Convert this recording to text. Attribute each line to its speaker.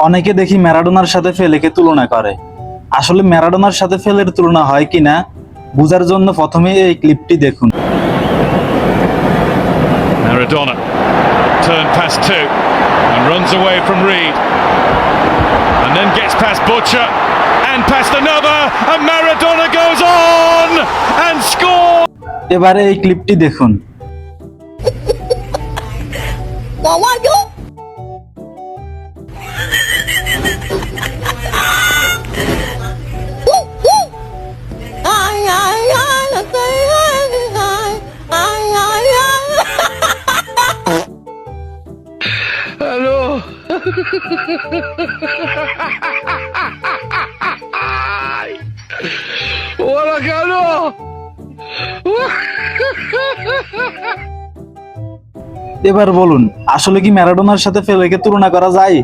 Speaker 1: অনেকে দেখি ম্যারাডোনার সাথে পেলেকে তুলনা করে। আসলে ম্যারাডোনার সাথে পেলের তুলনা হয় কিনা বোঝার জন্য প্রথমে এই ক্লিপটি দেখুন।
Speaker 2: Maradona turned past two and runs away from Reed and then gets past Butcher and past another and Maradona goes on and scores.
Speaker 1: এবারে এই ক্লিপটি দেখুন।
Speaker 3: ¡Hola, Carlos!
Speaker 1: এবার বলুন, আসলে কি ম্যারাডোনার সাথে পেলেকে তুলনা করা যায়?